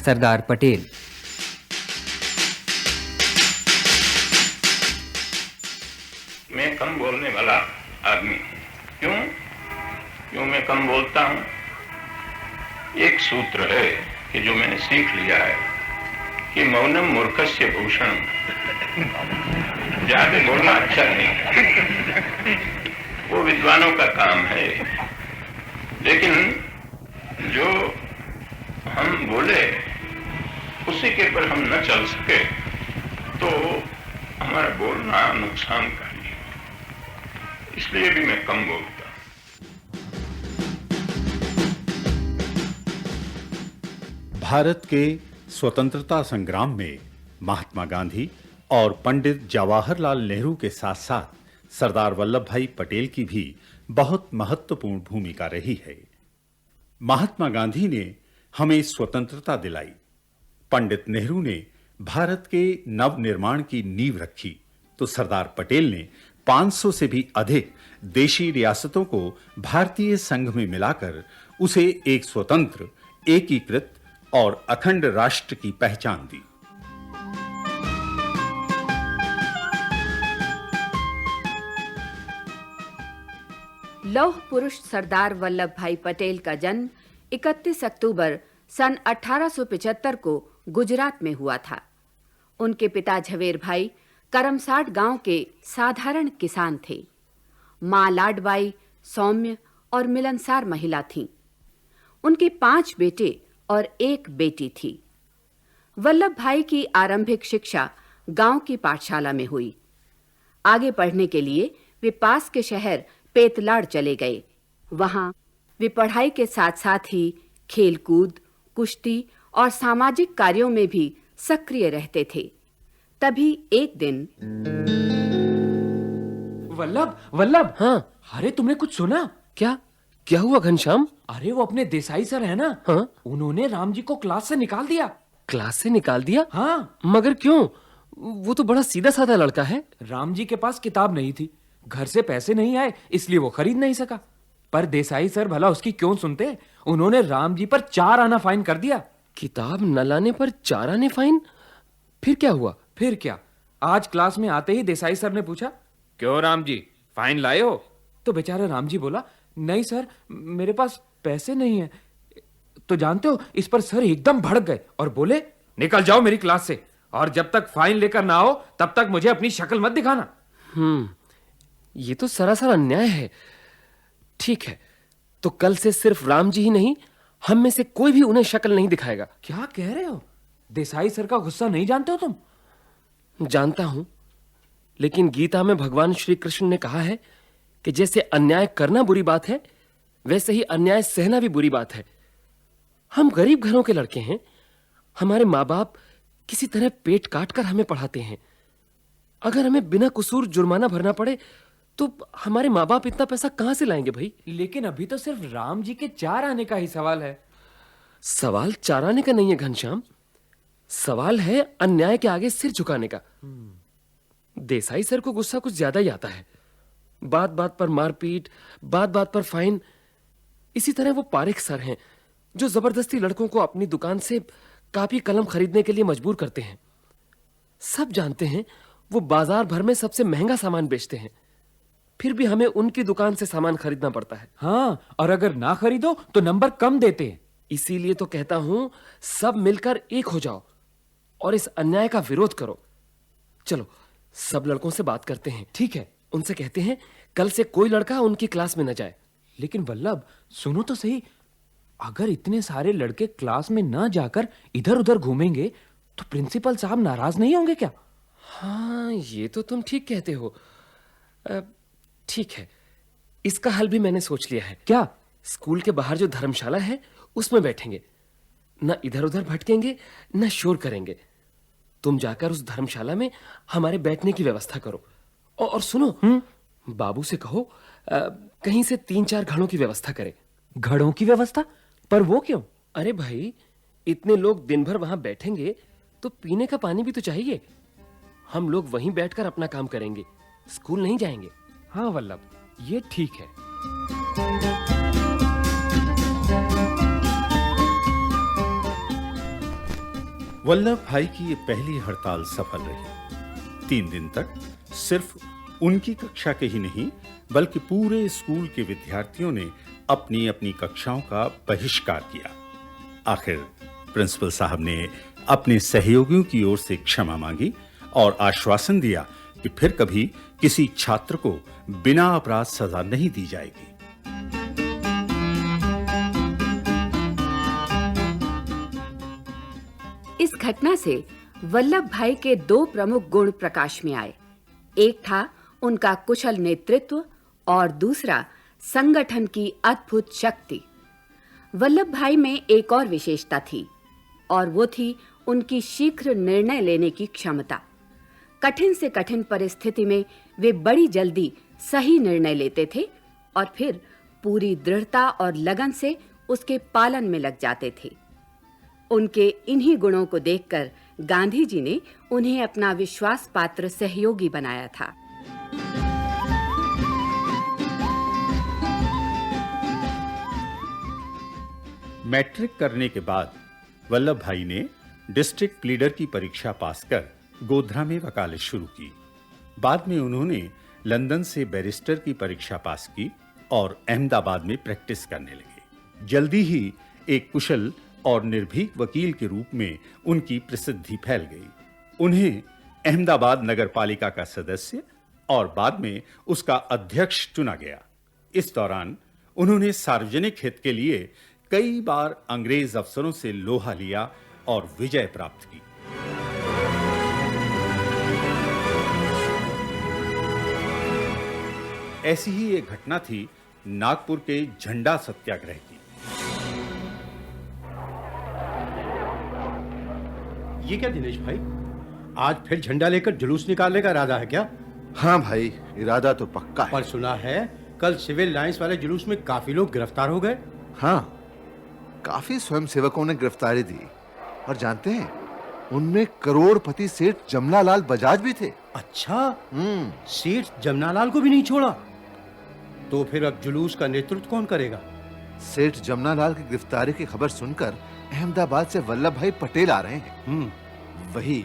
सरदार पटेल। मैं कम बोलने वाला आदमी हूं। क्यों मैं कम बोलता हूं? एक सूत्र है कि जो मैंने सीख लिया है कि मौनम मूर्खस्य भूषणम। ज्यादा बोलना अच्छा नहीं, वो विद्वानों का काम है। लेकिन जो हम बोले उसी के पर हम न चल सके तो हमारा बोलना नुकसानकारी है। इसलिए भी मैं कम बोलता। भारत के स्वतंत्रता संग्राम में महात्मा गांधी और पंडित जवाहरलाल नेहरू के साथ साथ सरदार वल्लभ भाई पटेल की भी बहुत महत्वपूर्ण भूमिका रही है। महात्मा गांधी ने हमें स्वतंत्रता दिलाई, पंडित नेहरू ने भारत के नव निर्माण की नींव रखी, तो सरदार पटेल ने 500 से भी अधिक देशी रियासतों को भारतीय संघ में मिलाकर उसे एक स्वतंत्र, एकीकृत और अखंड राष्ट्र की पहचान दी। लौह पुरुष सरदार वल्लभ भाई पटेल का जन्म 31 अक्टूबर सन 1875 को गुजरात में हुआ था। उनके पिता झवेर भाई करमसाट गांव के साधारण किसान थे। मां लाडबाई सौम्य और मिलनसार महिला थीं। उनके 5 बेटे और 1 बेटी थी। वल्लभ भाई की आरंभिक शिक्षा गांव की पाठशाला में हुई। आगे पढ़ने के लिए वे पास के शहर पेतलाड़ चले गए। वहां वे पढ़ाई के साथ-साथ ही खेलकूद, कुश्ती और सामाजिक कार्यों में भी सक्रिय रहते थे। तभी एक दिन वल्लभ। हाँ। अरे तुमने कुछ सुना? क्या हुआ घनश्याम? अरे वो अपने देसाई सर है ना, हाँ? उन्होंने राम जी को क्लास से निकाल दिया। क्लास से निकाल दिया? हाँ। मगर क्यों? वो तो बड़ा सीधा साधा लड़का है। राम जी के पास किताब नहीं थी, घर से पैसे नहीं आए, इसलिए वो खरीद नहीं सका। पर देसाई सर भला उसकी क्यों सुनते? उन्होंने राम जी पर 4 आना फाइन कर दिया। किताब न लाने पर 4 आने फाइन? फिर क्या हुआ? फिर क्या, आज क्लास में आते ही देसाई सर ने पूछा, क्यों राम जी फाइन लाए हो? तो बेचारा राम जी बोला, नहीं सर, मेरे पास पैसे नहीं है। तो जानते हो, इस पर सर एकदम भड़क गए और बोले, निकल जाओ मेरी क्लास से, और जब तक फाइन लेकर ना आओ तब तक मुझे अपनी शक्ल मत दिखाना। ये तो सरासर अन्याय है। ठीक है, तो कल से सिर्फ राम जी ही नहीं, हम में से कोई भी उन्हें शक्ल नहीं दिखाएगा। क्या कह रहे हो? देसाई सर का गुस्सा नहीं जानते हो तुम? जानता हूं, लेकिन गीता में भगवान श्री कृष्ण ने कहा है कि जैसे अन्याय करना बुरी बात है, वैसे ही अन्याय सहना भी बुरी बात है। हम गरीब घरों के लड़के हैं। हमारे माँ-बाप किसी तरह पेट काट कर हमें पढ़ाते हैं। अगर हमें बिना कसूर जुर्माना भरना पड़े तो हमारे माँ-बाप इतना पैसा कहां से लाएंगे भाई? लेकिन अभी तो सिर्फ राम जी के 4 आने का ही सवाल है। सवाल 4 आने का नहीं है घनश्याम, सवाल है अन्याय के आगे सिर झुकाने का। देसाई सर को गुस्सा कुछ ज्यादा ही आता है। बात बात पर मारपीट, बात बात पर फाइन। इसी तरह वो पारेख सर हैं जो जबरदस्ती लड़कों को अपनी दुकान से कापी कलम खरीदने के लिए मजबूर करते हैं। सब जानते हैं वो बाजार भर में सबसे महंगा सामान बेचते हैं, फिर भी हमें उनकी दुकान से सामान खरीदना पड़ता है। हाँ, और अगर ना खरीदो तो नंबर कम देते हैं। इसीलिए तो कहता हूं, सब मिलकर एक हो जाओ और इस अन्याय का विरोध करो। चलो सब लड़कों से बात करते हैं। ठीक है, उनसे कहते हैं कल से कोई लड़का उनकी क्लास में न जाए। लेकिन वल्लभ सुनो तो सही, अगर इतने सारे लड़के क्लास में न जाकर इधर-उधर घूमेंगे तो प्रिंसिपल साहब नाराज नहीं होंगे क्या? हाँ, ये तो तुम ठीक कहते हो। ठीक है, इसका हल भी मैंने सोच लिया है। क्या? स्कूल के बाहर जो धर्मशाला है उसमें बैठेंगे, न इधर-उधर भटकेंगे न शोर करेंगे। तुम जाकर उस धर्मशाला में हमारे बैठने की व्यवस्था करो। और सुनो, बाबू से कहो कहीं से 3-4 घड़ों की व्यवस्था करे। घड़ों की व्यवस्था? पर वो क्यों? अरे भाई, इतने लोग दिन भर वहां बैठेंगे तो पीने का पानी भी तो चाहिए। हम लोग वहीं बैठकर अपना काम करेंगे, स्कूल नहीं जाएंगे। हाँ वल्लभ, ये ठीक है। वल्लभ भाई की ये पहली हड़ताल सफल रही। 3 दिन तक सिर्फ उनकी कक्षा के ही नहीं बल्कि पूरे स्कूल के विद्यार्थियों ने अपनी अपनी कक्षाओं का बहिष्कार किया। आखिर प्रिंसिपल साहब ने अपने सहयोगियों की ओर से क्षमा मांगी और आश्वासन दिया कि फिर कभी किसी छात्र को बिना अपराध सजा नहीं दी जाएगी। इस घटना से वल्लभ भाई के 2 प्रमुख गुण प्रकाश में आए। एक था उनका कुशल नेतृत्व और दूसरा संगठन की अद्भुत शक्ति। वल्लभ भाई में एक और विशेषता थी और वो थी उनकी शीघ्र निर्णय लेने की क्षमता। कठिन से कठिन परिस्थिति में वे बड़ी जल्दी सही निर्णय लेते थे और फिर पूरी दृढ़ता और लगन से उसके पालन में लग जाते थे। उनके इन्हीं गुणों को देखकर गांधी जी ने उन्हें अपना विश्वास पात्र सहयोगी बनाया था। मैट्रिक करने के बाद वल्लभ भाई ने डिस्ट्रिक्ट लीडर की परीक्षा पास कर गोधरा में वकालत शुरू की। बाद में उन्होंने लंदन से बैरिस्टर की परीक्षा पास की और अहमदाबाद में प्रैक्टिस करने लगे। जल्दी ही एक कुशल और निर्भीक वकील के रूप में उनकी प्रसिद्धि फैल गई। उन्हें अहमदाबाद नगरपालिका का सदस्य और बाद में उसका अध्यक्ष चुना गया। इस दौरान उन्होंने सार्वजनिक हित के लिए कई बार अंग्रेज अफसरों से लोहा लिया और विजय प्राप्त की। ऐसी ही एक घटना थी नागपुर के झंडा सत्याग्रह की। ये क्या दिनेश भाई, आज फिर झंडा लेकर जुलूस निकालने का इरादा है क्या? हाँ भाई, इरादा तो पक्का है। पर सुना है कल सिविल लाइंस वाले जुलूस में काफी लोग गिरफ्तार हो गए। हाँ, काफी स्वयंसेवकों ने गिरफ्तारी दी और जानते हैं उनमें करोड़पति सेठ जमनालाल बजाज भी थे। अच्छा, सेठ जमनालाल को भी नहीं छोड़ा? तो फिर अब जुलूस का नेतृत्व कौन करेगा? सेठ जमनालाल की गिरफ्तारी की खबर सुनकर अहमदाबाद से वल्लभ भाई पटेल आ रहे हैं। वही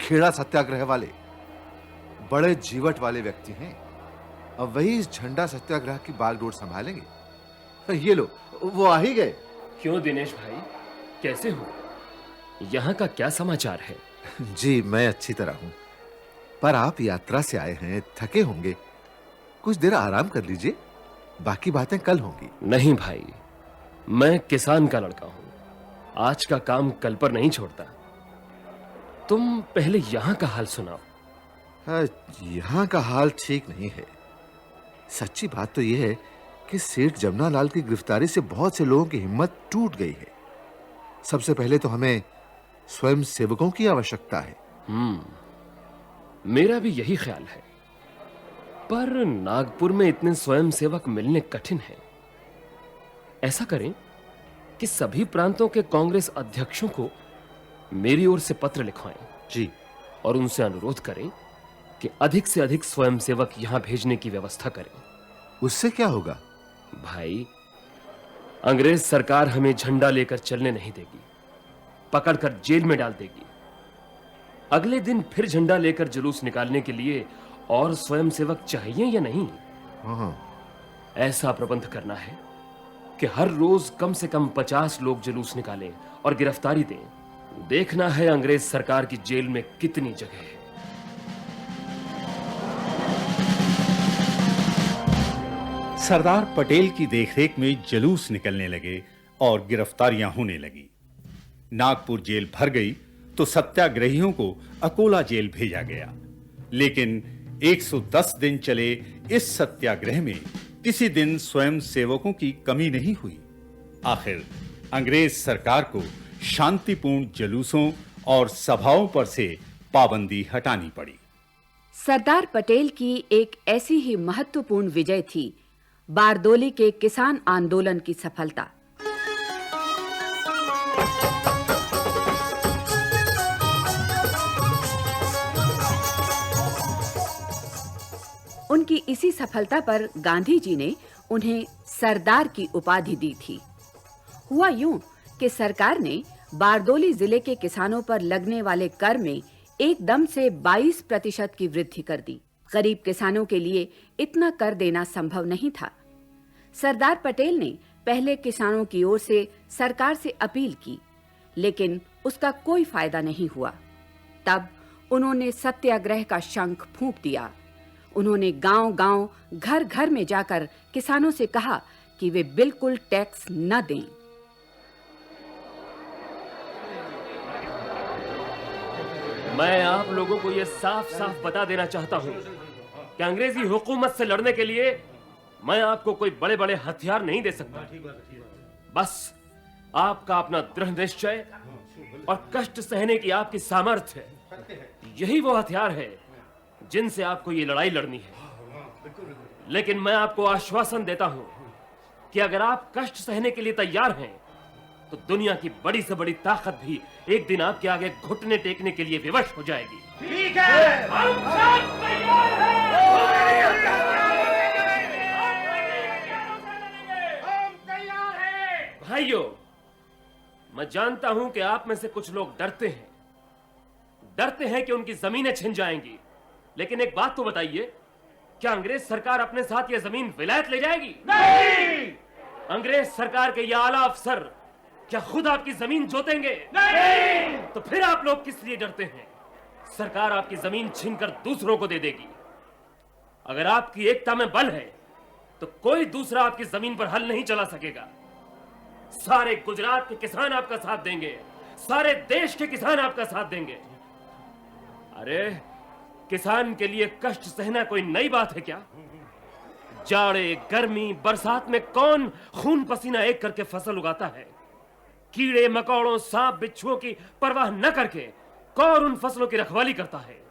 खेड़ा सत्याग्रह वाले, बड़े जीवट वाले व्यक्ति हैं। अब वही इस झंडा सत्याग्रह की बागडोर संभालेंगे। ये लो, वो आ ही गए। क्यों दिनेश भाई, कैसे हो? यहाँ का क्या समाचार है? जी मैं अच्छी तरह हूँ, पर आप यात्रा से आए हैं, थके होंगे, कुछ देर आराम कर लीजिए, बाकी बातें कल होंगी। नहीं भाई, मैं किसान का लड़का हूँ, आज का काम कल पर नहीं छोड़ता। तुम पहले यहाँ का हाल सुनाओ। यहाँ का हाल ठीक नहीं है। सच्ची बात तो यह है कि सेठ जमनालाल की गिरफ्तारी से बहुत से लोगों की हिम्मत टूट गई है। सबसे पहले तो हमें स्वयं सेवकों की आवश्यकता है। मेरा भी यही ख्याल है, पर नागपुर में इतने स्वयं सेवक मिलने कठिन है। ऐसा करें कि सभी प्रांतों के कांग्रेस अध्यक्षों को मेरी ओर से पत्र लिखवाएं जी, और उनसे अनुरोध करें कि अधिक से अधिक स्वयंसेवक यहां भेजने की व्यवस्था करें। उससे क्या होगा? भाई, अंग्रेज सरकार हमें झंडा लेकर चलने नहीं देगी, पकड़कर जेल में डाल देगी। अगले दिन फिर झंडा लेकर जुलूस निकालने के लिए और स्वयंसेवक चाहिए या नहीं? ऐसा प्रबंध करना है कि हर रोज कम से कम 50 लोग जुलूस निकालें और गिरफ्तारी दें। देखना है अंग्रेज सरकार की जेल में कितनी जगह है। सरदार पटेल की देखरेख में जुलूस निकलने लगे और गिरफ्तारियां होने लगी। नागपुर जेल भर गई तो सत्याग्रहियों को अकोला जेल भेजा गया। लेकिन 110 दिन चले इस सत्याग्रह में किसी दिन स्वयं सेवकों की कमी नहीं हुई। आखिर अंग्रेज सरकार को शांतिपूर्ण जुलूसों और सभाओं पर से पाबंदी हटानी पड़ी। सरदार पटेल की एक ऐसी ही महत्वपूर्ण विजय थी बारदोली के किसान आंदोलन की सफलता। उनकी इसी सफलता पर गांधी जी ने उन्हें सरदार की उपाधि दी थी। हुआ यूं कि सरकार ने बारदोली जिले के किसानों पर लगने वाले कर में एकदम से 22% की वृद्धि कर दी। गरीब किसानों के लिए इतना कर देना संभव नहीं था। सरदार पटेल ने पहले किसानों की ओर से सरकार से अपील की, लेकिन उसका कोई फायदा नहीं हुआ। तब उन्होंने सत्याग्रह का शंख फूंक दिया। उन्होंने गांव-गांव, घर-घर में जाकर किसानों से कहा कि वे बिल्कुल टैक्स न दें। मैं आप लोगों को यह साफ-साफ बता देना चाहता हूं कि अंग्रेजी हुकूमत से लड़ने के लिए मैं आपको कोई बड़े-बड़े हथियार नहीं दे सकता। बस आपका अपना दृढ़ निश्चय और कष्ट सहने की आपकी सामर्थ्य, यही वो हथियार है जिनसे आपको ये लड़ाई लड़नी है। लेकिन मैं आपको आश्वासन देता हूं कि अगर आप कष्ट सहने के लिए तैयार हैं, तो दुनिया की बड़ी से बड़ी ताकत भी एक दिन आपके आगे घुटने टेकने के लिए विवश हो जाएगी। ठीक है, हम सब तैयार हैं। हम तैयार हैं। भाइयों, मैं जानता हूं कि आप में से कुछ लोग डरते हैं कि उनकी जमीनें छिन जाएंगी। लेकिन एक बात तो बताइए, क्या अंग्रेज सरकार अपने साथ यह जमीन विलायत ले जाएगी? नहीं। अंग्रेज सरकार के ये आला अफसर क्या खुद आपकी जमीन जोतेंगे? नहीं। तो फिर आप लोग किस लिए डरते हैं? सरकार आपकी जमीन छीनकर दूसरों को दे देगी। अगर आपकी एकता में बल है, तो कोई दूसरा आपकी जमीन पर हल नहीं चला सकेगा। सारे गुजरात के किसान आपका साथ देंगे, सारे देश के किसान आपका साथ देंगे। अरे, किसान के लिए कष्ट सहना कोई नई बात है क्या? जाड़े, गर्मी, बरसात में कौन खून पसीना एक करके फसल उगाता है? कीड़े मकोड़ों, सांप बिच्छुओं की परवाह न करके कौन उन फसलों की रखवाली करता है?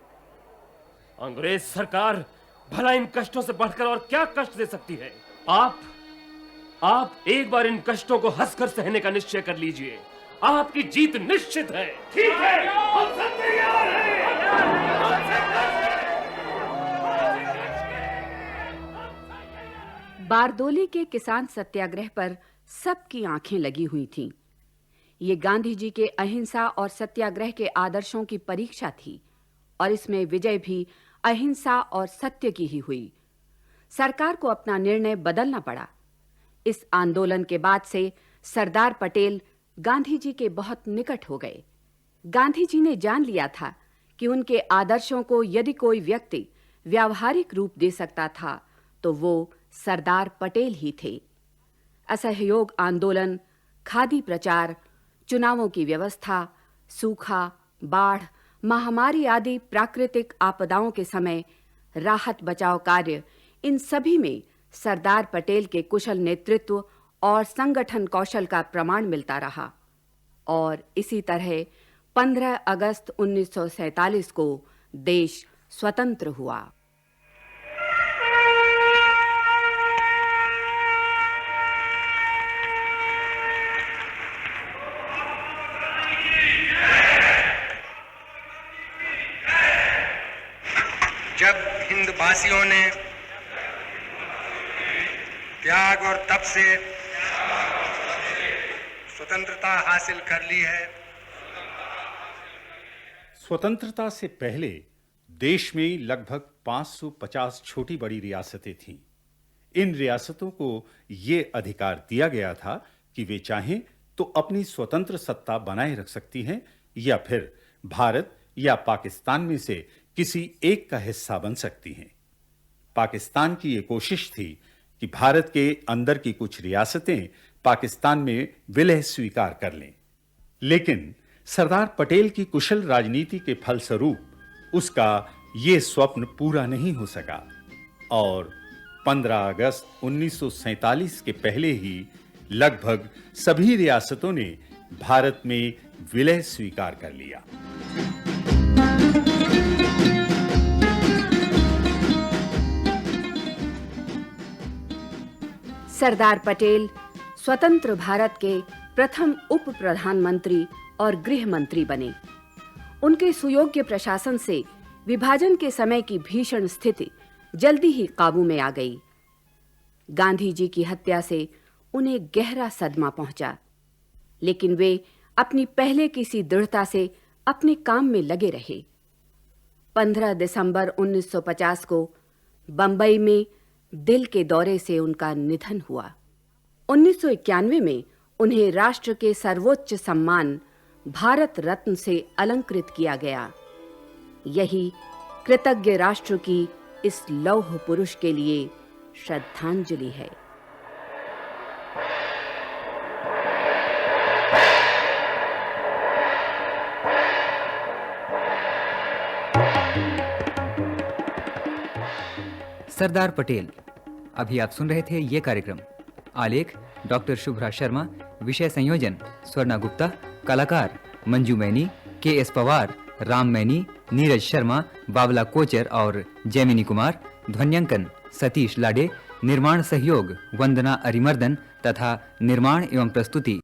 अंग्रेज सरकार भला इन कष्टों से बढ़कर और क्या कष्ट दे सकती है? आप एक बार इन कष्टों को हंसकर सहने का निश्चय कर लीजिए। आपकी जीत निश्चित है। ठीक है, हम सब तैयार हैं। बारदोली के किसान सत्याग्रह पर सबकी आंखें लगी हुई थीं। ये गांधी जी के अहिंसा और सत्याग्रह के आदर्शों की परीक्षा थी और इसमें विजय भी अहिंसा और सत्य की ही हुई। सरकार को अपना निर्णय बदलना पड़ा। इस आंदोलन के बाद से सरदार पटेल गांधी जी के बहुत निकट हो गए। गांधी जी ने जान लिया था कि उनके आदर्शों को यदि कोई व्यक्ति व्यावहारिक रूप दे सकता था, तो वो सरदार पटेल ही थे। असहयोग आंदोलन, खादी प्रचार, चुनावों की व्यवस्था, सूखा, बाढ़, महामारी आदि प्राकृतिक आपदाओं के समय राहत बचाव कार्य, इन सभी में सरदार पटेल के कुशल नेतृत्व और संगठन कौशल का प्रमाण मिलता रहा। और इसी तरह 15 अगस्त 1947 को देश स्वतंत्र हुआ। जब हिंदवासियों ने त्याग और तप से स्वतंत्रता हासिल कर ली है। स्वतंत्रता से पहले देश में लगभग 550 छोटी बड़ी रियासतें थीं। इन रियासतों को ये अधिकार दिया गया था कि वे चाहें तो अपनी स्वतंत्र सत्ता बनाए रख सकती हैं या फिर भारत या पाकिस्तान में से किसी एक का हिस्सा बन सकती हैं। पाकिस्तान की ये कोशिश थी कि भारत के अंदर की कुछ रियासतें पाकिस्तान में विलय स्वीकार कर लें, लेकिन सरदार पटेल की कुशल राजनीति के फलस्वरूप उसका ये स्वप्न पूरा नहीं हो सका और 15 अगस्त 1947 के पहले ही लगभग सभी रियासतों ने भारत में विलय स्वीकार कर लिया। सरदार पटेल स्वतंत्र भारत के प्रथम उप प्रधानमंत्री और गृह मंत्री बने। उनके सुयोग्य प्रशासन से विभाजन के समय की भीषण स्थिति जल्दी ही काबू में आ गई। गांधी जी की हत्या से उन्हें गहरा सदमा पहुंचा, लेकिन वे अपनी पहले की सी दृढ़ता से अपने काम में लगे रहे। 15 दिसंबर 1950 को बंबई में दिल के दौरे से उनका निधन हुआ। 1991 में उन्हें राष्ट्र के सर्वोच्च सम्मान भारत रत्न से अलंकृत किया गया। यही कृतज्ञ राष्ट्र की इस लौह पुरुष के लिए श्रद्धांजलि है। सरदार पटेल। अभी आप सुन रहे थे ये कार्यक्रम। आलेख डॉक्टर शुभ्रा शर्मा, विषय संयोजन स्वर्णा गुप्ता, कलाकार मंजू मैनी, के.एस. पवार, राम मैनी, नीरज शर्मा, बाबला कोचर और जैमिनी कुमार, ध्वन्यांकन सतीश लाडे, निर्माण सहयोग वंदना अरिमर्दन तथा निर्माण एवं प्रस्तुति